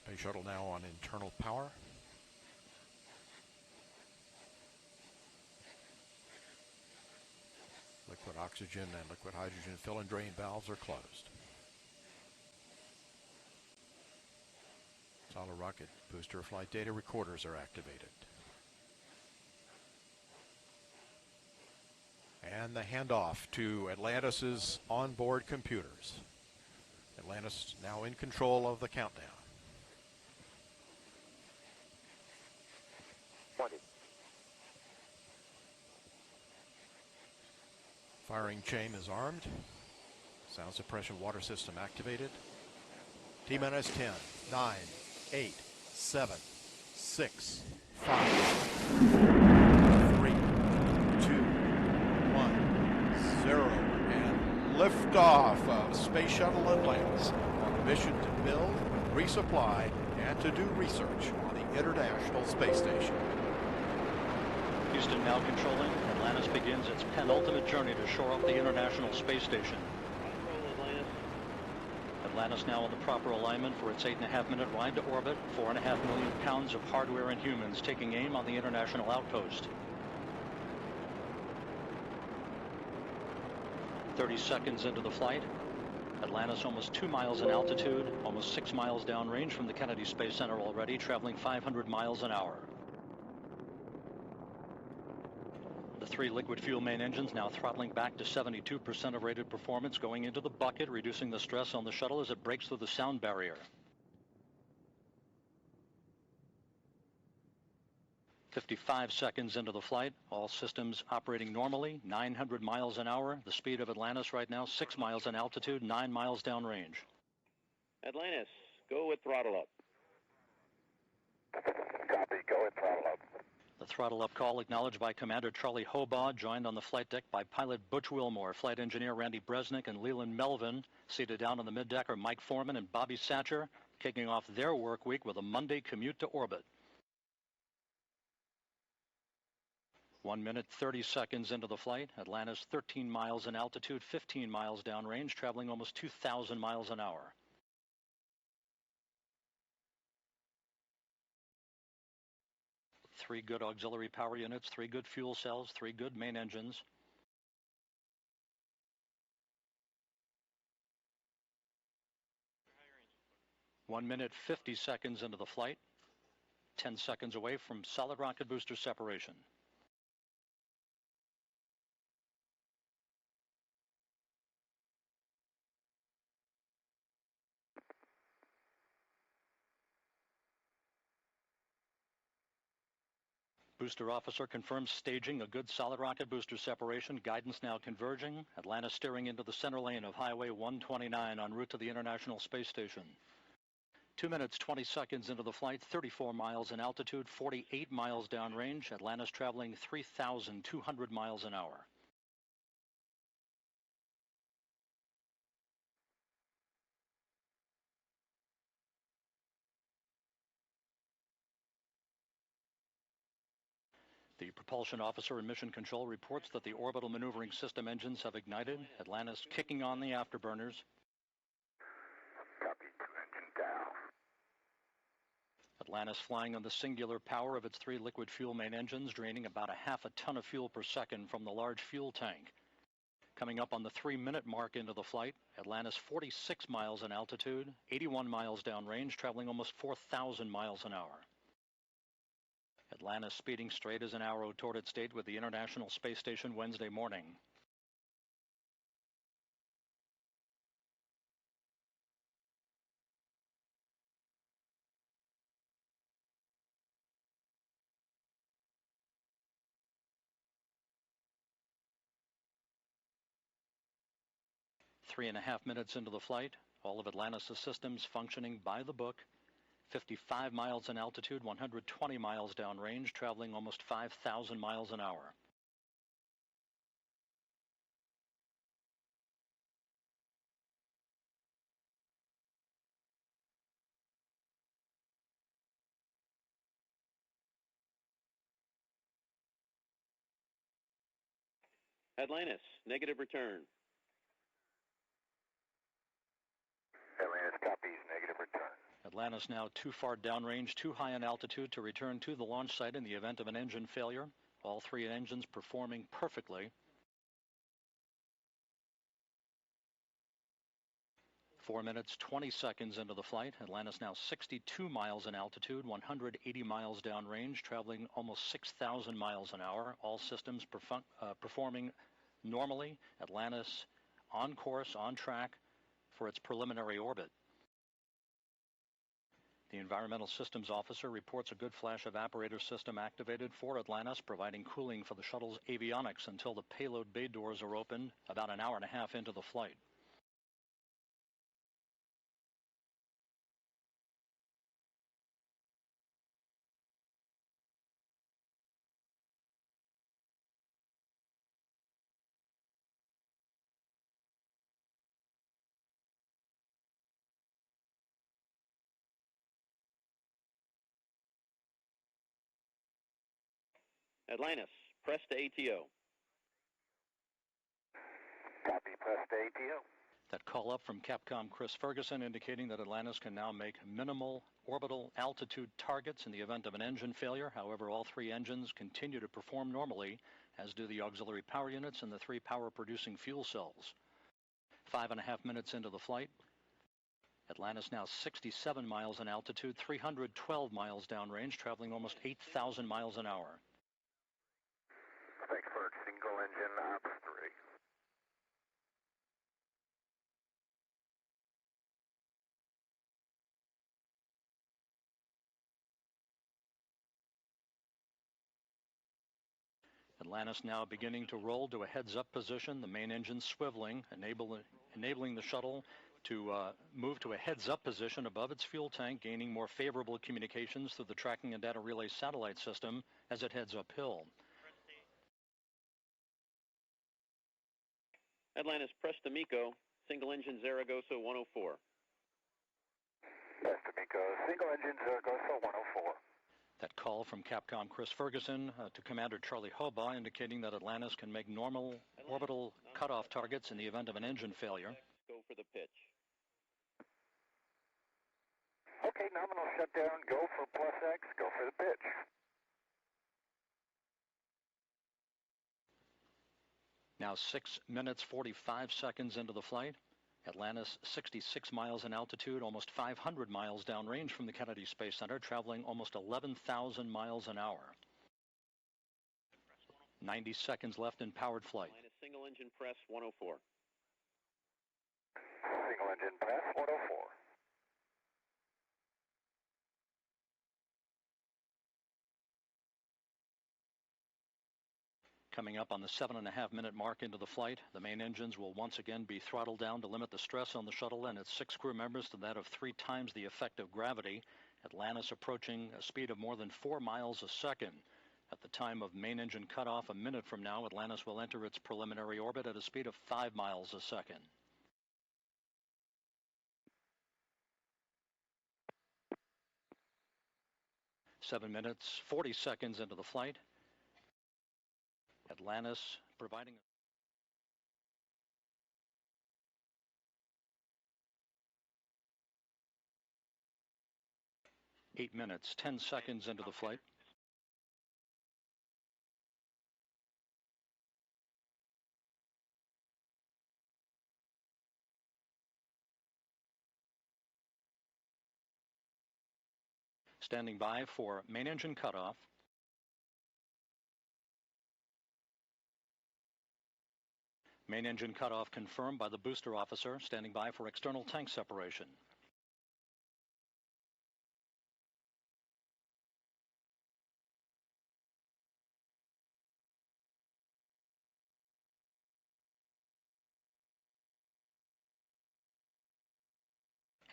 Space shuttle now on internal power. Liquid oxygen and liquid hydrogen fill and drain valves are closed. Solid rocket booster flight data recorders are activated. And the handoff to Atlantis' onboard computers. Atlantis now in control of the countdown. 20. Firing chain is armed. Sound suppression water system activated. T-minus 10, 9, 8, 7, 6, 5, 3, 2, 1, 0, and liftoff of Space Shuttle Atlantis on a mission to build, resupply, and to do research on the International Space Station. Houston now controlling. Atlantis begins its penultimate journey to shore up the International Space Station. Atlantis now on the proper alignment for its 8.5-minute ride to orbit. 4.5 million pounds of hardware and humans taking aim on the International Outpost. 30 seconds into the flight. Atlantis almost 2 miles in altitude, almost 6 miles downrange from the Kennedy Space Center already, traveling 500 miles an hour. The 3 liquid fuel main engines now throttling back to 72% of rated performance, going into the bucket, reducing the stress on the shuttle as it breaks through the sound barrier. 55 seconds into the flight, all systems operating normally, 900 miles an hour. The speed of Atlantis right now, 6 miles in altitude, 9 miles downrange. Atlantis, go with throttle up. Copy, go with throttle up. The throttle up call acknowledged by Commander Charlie Hobaugh, joined on the flight deck by pilot Butch Wilmore, flight engineer Randy Bresnik, and Leland Melvin. Seated down on the middeck are Mike Foreman and Bobby Satcher, kicking off their work week with a Monday commute to orbit. 1 minute, 30 seconds into the flight. Atlantis 13 miles in altitude, 15 miles downrange, traveling almost 2,000 miles an hour. Three good auxiliary power units, 3 good fuel cells, 3 good main engines. One minute, 50 seconds into the flight. 10 seconds away from solid rocket booster separation. Booster officer confirms staging a good solid rocket booster separation. Guidance now converging. Atlantis steering into the center lane of Highway 129 en route to the International Space Station. 2 minutes, 20 seconds into the flight, 34 miles in altitude, 48 miles downrange. Atlantis traveling 3,200 miles an hour. The propulsion officer in mission control reports that the orbital maneuvering system engines have ignited. Atlantis kicking on the afterburners. Copy, 2 engine down. Atlantis flying on the singular power of its 3 liquid fuel main engines, draining about a half a ton of fuel per second from the large fuel tank. Coming up on the 3-minute mark into the flight, Atlantis 46 miles in altitude, 81 miles downrange, traveling almost 4,000 miles an hour. Atlantis speeding straight as an arrow toward its date with the International Space Station Wednesday morning. Three and a half minutes into the flight, all of Atlantis' systems functioning by the book. 55 miles in altitude, 120 miles downrange, traveling almost 5,000 miles an hour. Atlantis, negative return. Atlantis copies, negative return. Atlantis now too far downrange, too high in altitude to return to the launch site in the event of an engine failure. All three engines performing perfectly. 4 minutes, 20 seconds into the flight. Atlantis now 62 miles in altitude, 180 miles downrange, traveling almost 6,000 miles an hour. All systems performing normally. Atlantis on course, on track for its preliminary orbit. The Environmental Systems Officer reports a good flash evaporator system activated for Atlantis, providing cooling for the shuttle's avionics until the payload bay doors are opened about an hour and a half into the flight. Atlantis, press to ATO. Copy, press to ATO. That call up from Capcom Chris Ferguson indicating that Atlantis can now make minimal orbital altitude targets in the event of an engine failure. However, all three engines continue to perform normally, as do the auxiliary power units and the three power-producing fuel cells. 5.5 minutes into the flight, Atlantis now 67 miles in altitude, 312 miles downrange, traveling almost 8,000 miles an hour. Thanks for single engine ops 3. Atlantis now beginning to roll to a heads-up position, the main engine swiveling, enabling the shuttle to move to a heads-up position above its fuel tank, gaining more favorable communications through the tracking and data relay satellite system as it heads uphill. Atlantis, press to MECO, single engine Zaragoza 104. Press to MECO, single engine Zaragoza 104. That call from Capcom Chris Ferguson to Commander Charlie Hobaugh indicating that Atlantis can make normal orbital cutoff targets in the event of an engine failure. Go for the pitch. Okay, nominal shutdown, go for plus X, go for the pitch. Now 6 minutes, 45 seconds into the flight. Atlantis 66 miles in altitude, almost 500 miles downrange from the Kennedy Space Center, traveling almost 11,000 miles an hour. 90 seconds left in powered flight. Atlantis, single engine press 104. Single engine press 104. Coming up on the 7.5-minute mark into the flight, the main engines will once again be throttled down to limit the stress on the shuttle and its 6 crew members to that of 3 times the effect of gravity. Atlantis approaching a speed of more than 4 miles a second. At the time of main engine cutoff, a minute from now, Atlantis will enter its preliminary orbit at a speed of 5 miles a second. Seven minutes, 40 seconds into the flight. Atlantis providing 8 minutes, 10 seconds into the flight. Standing by for main engine cutoff. Main engine cutoff confirmed by the booster officer, standing by for external tank separation.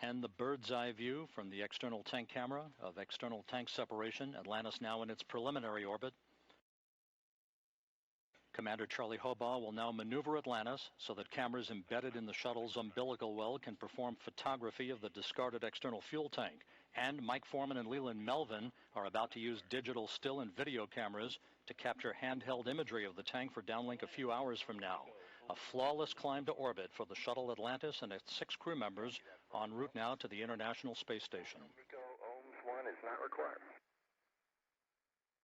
And the bird's eye view from the external tank camera of external tank separation. Atlantis now in its preliminary orbit. Commander Charlie Hobaugh will now maneuver Atlantis so that cameras embedded in the shuttle's umbilical well can perform photography of the discarded external fuel tank. And Mike Foreman and Leland Melvin are about to use digital still and video cameras to capture handheld imagery of the tank for downlink a few hours from now. A flawless climb to orbit for the shuttle Atlantis and its 6 crew members en route now to the International Space Station. Nico, OMS 1 is not required.